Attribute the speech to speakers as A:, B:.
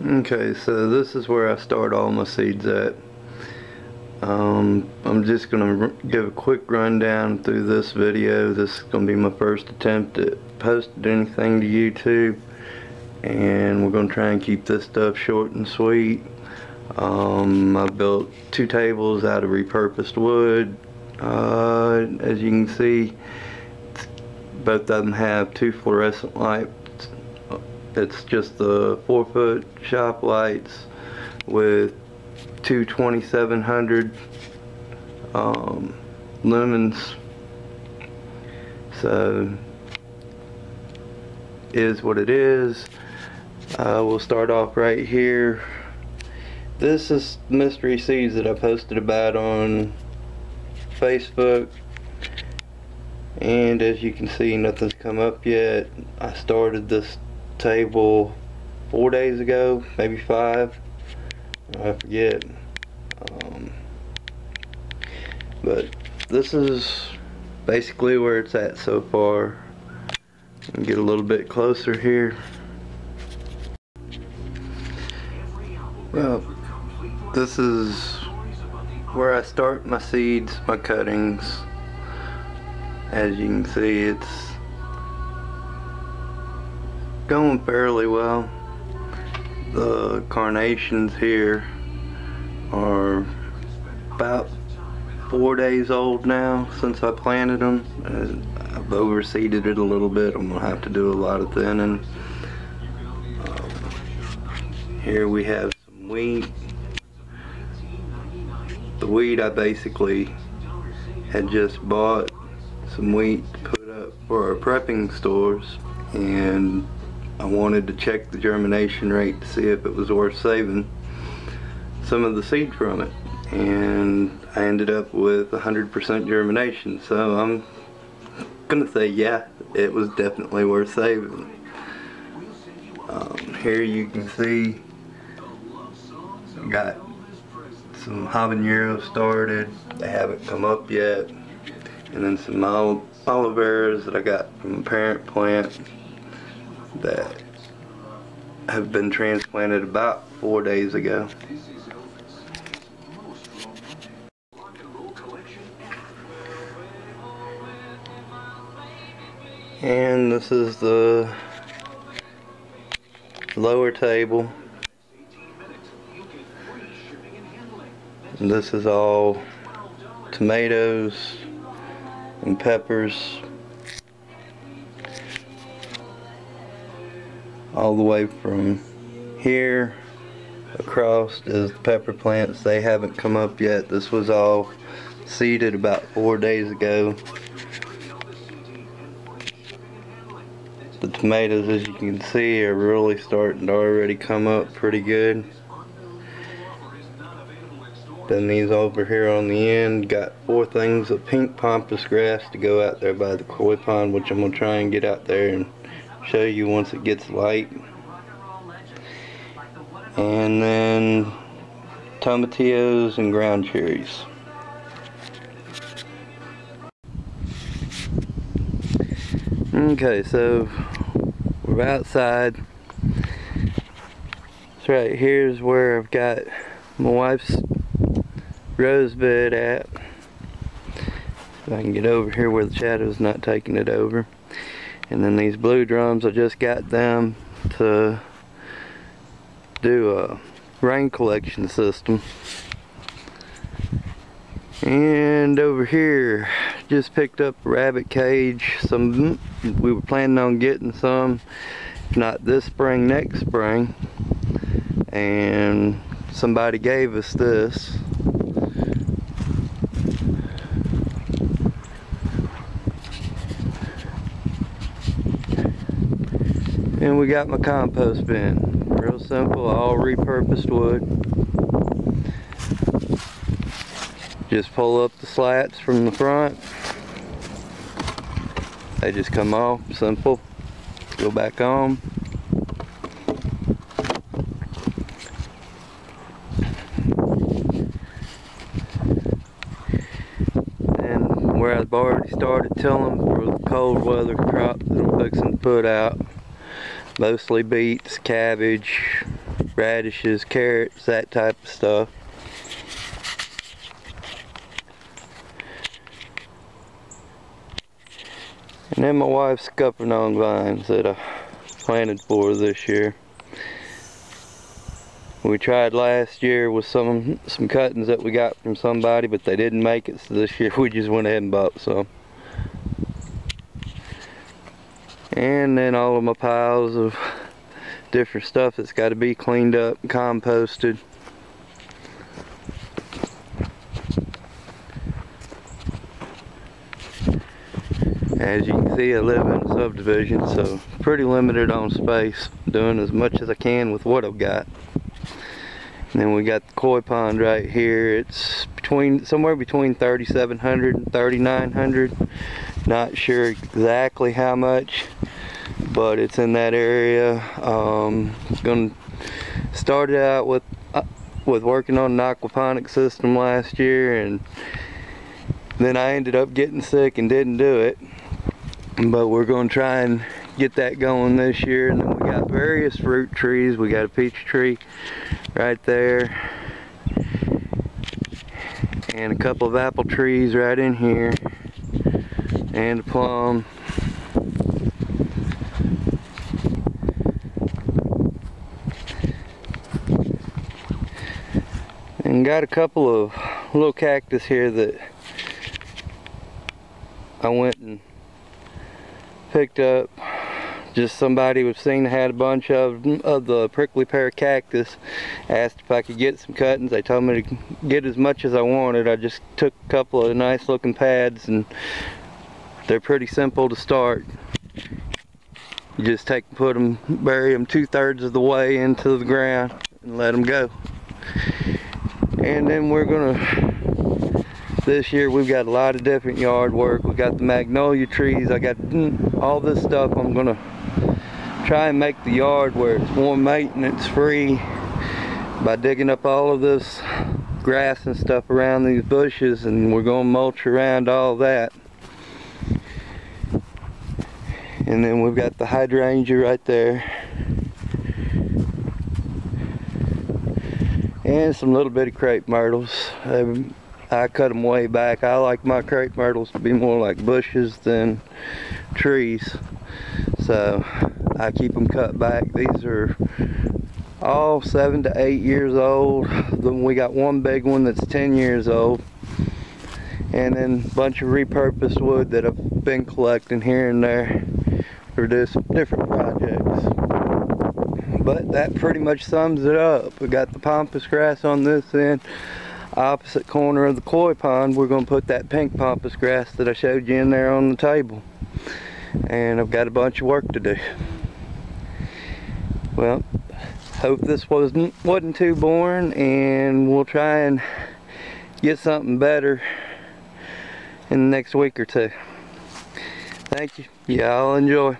A: Okay, so this is where I start all my seeds at. I'm just gonna give a quick rundown through this video. This is gonna be my first attempt at posting anything to YouTube, and we're gonna try and keep this stuff short and sweet. I built 2 tables out of repurposed wood. As you can see, both of them have 2 fluorescent lights. It's just the 4-foot shop lights with 2 2700 lumens. So is what it is. We'll start off right here. This is mystery seeds that I posted about on Facebook, and as you can see, nothing's come up yet. I started this table 4 days ago, maybe 5, I forget. But this is basically where it's at so far. And get a little bit closer here. Well, this is where I start my seeds, my cuttings. As you can see, it's going fairly well. The carnations here are about 4 days old now since I planted them. I've overseeded it a little bit. I'm gonna have to do a lot of thinning. Here we have some wheat. The wheat, I basically had just bought some wheat to put up for our prepping stores, and I wanted to check the germination rate to see if it was worth saving some of the seed from it, and I ended up with 100% germination. So I'm gonna say, yeah, it was definitely worth saving. Here you can see I got some habaneros started. They haven't come up yet, and then some aloe veras that I got from a parent plant that have been transplanted about 4 days ago. And this is the lower table. And this is all tomatoes and peppers. All the way from here across is the pepper plants. They haven't come up yet. This was all seeded about 4 days ago. The tomatoes, as you can see, are really starting to already come up pretty good. Then these over here on the end, got 4 things of pink pampas grass to go out there by the koi pond, which I'm going to try and get out there and show you once it gets light. And then tomatillos and ground cherries. Okay, so we're outside. So right here's where I've got my wife's rose bed at. If I can get over here where the shadow's not taking it over. And then these blue drums, I just got them to do a rain collection system. And over here, just picked up a rabbit cage. We were planning on getting some, if not this spring, next spring. And somebody gave us this. And we got my compost bin. Real simple, all repurposed wood. Just pull up the slats from the front. They just come off, simple. Go back on. And where I've already started tilling for the cold weather crop that I'm fixing to put out. Mostly beets, cabbage, radishes, carrots, that type of stuff. And then my wife's scuppernong vines that I planted for this year. We tried last year with some cuttings that we got from somebody, but they didn't make it, so this year we just went ahead and bought some. And then all of my piles of different stuff that's got to be cleaned up and composted. As you can see, I live in a subdivision, so pretty limited on space, doing as much as I can with what I've got. And then we got the koi pond right here. It's somewhere between 3,700 and 3,900. Not sure exactly how much, but it's in that area. Gonna start out with working on an aquaponic system last year, and then I ended up getting sick and didn't do it. But we're gonna try and get that going this year. And then we got various fruit trees. We got a peach tree right there, and a couple of apple trees right in here, and a plum. And got a couple of little cactus here that I went and picked up. Just somebody was seen had a bunch of the prickly pear cactus. Asked if I could get some cuttings. They told me to get as much as I wanted. I just took a couple of nice looking pads, and they're pretty simple to start. You just bury them 2/3 of the way into the ground and let them go. And then we're gonna, this year we've got a lot of different yard work. We got the magnolia trees. I got all this stuff. I'm gonna try and make the yard where it's more maintenance free by digging up all of this grass and stuff around these bushes, and we're gonna mulch around all that. And then we've got the hydrangea right there, and some little bitty crepe myrtles. I cut them way back. I like my crepe myrtles to be more like bushes than trees, so I keep them cut back. These are all 7 to 8 years old. Then we got one big one that's 10 years old, and then a bunch of repurposed wood that I've been collecting here and there for different projects. But that pretty much sums it up. We got the pampas grass on this end. Opposite corner of the koi pond, we're going to put that pink pampas grass that I showed you in there on the table. And I've got a bunch of work to do. Well, hope this wasn't too boring, and we'll try and get something better in the next week or two. Thank you. Y'all enjoy.